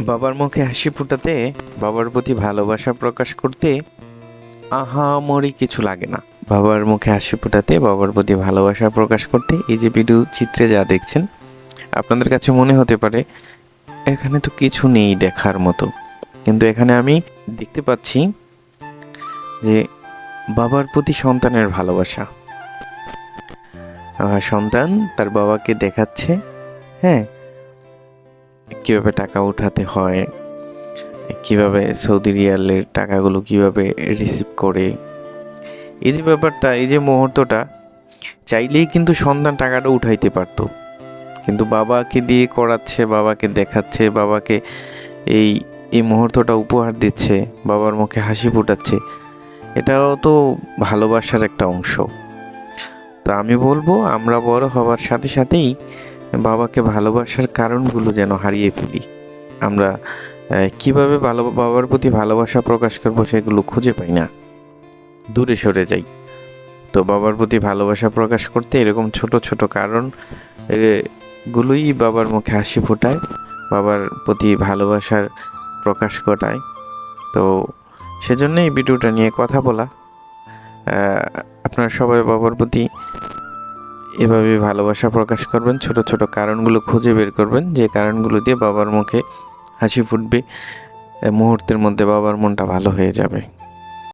বাবার মুখে হাসি ফোটাতে, বাবার প্রতি ভালোবাসা প্রকাশ করতে আহামরি কিছু লাগে না। বাবার মুখে হাসি ফোটাতে, বাবার প্রতি ভালোবাসা প্রকাশ করতে এই যে ভিডিও চিত্রে যা দেখছেন, আপনাদের কাছে মনে হতে পারে এখানে তো কিছু নেই দেখার মতো, কিন্তু এখানে আমি দেখতে পাচ্ছি যে বাবার প্রতি সন্তানের ভালোবাসা। সন্তান তার বাবাকে দেখাচ্ছে, হ্যাঁ, কীভাবে টাকা উঠাতে হয়, কিভাবে সৌদি রিয়ালের টাকাগুলো কিভাবে রিসিভ করে। এই যে ব্যাপারটা, এই যে মুহূর্তটা, চাইলেই কিন্তু সন্তান টাকাটা উঠাইতে পারতো, কিন্তু বাবাকে দিয়ে করাচ্ছে, বাবাকে দেখাচ্ছে, বাবাকে এই এই মুহূর্তটা উপহার দিচ্ছে, বাবার মুখে হাসি ফোটাচ্ছে। এটাও তো ভালোবাসার একটা অংশ। তো আমি বলবো আমরা বড় হওয়ার সাথে সাথেই বাবাকে ভালোবাসার কারণগুলো যেন হারিয়ে ফেলি। আমরা কিভাবে বাবার প্রতি ভালোবাসা প্রকাশ করবো সেগুলো খুঁজে পাই না, দূরে সরে যাই। তো বাবার প্রতি ভালোবাসা প্রকাশ করতে এরকম ছোট ছোট কারণ গুলোই বাবার মুখে হাসি ফোটায়, বাবার প্রতি ভালোবাসার প্রকাশ ঘটায়। তো সেজন্য এই ভিডিওটা নিয়ে কথা বলা। আপনারা সবাই বাবার প্রতি এভাবে ভালোবাসা প্রকাশ করবেন, ছোট ছোট কারণগুলো খুঁজে বের করবেন, যে কারণগুলো দিয়ে বাবার মুখে হাসি ফুটবে, মুহূর্তের মধ্যে বাবার মনটা ভালো হয়ে যাবে।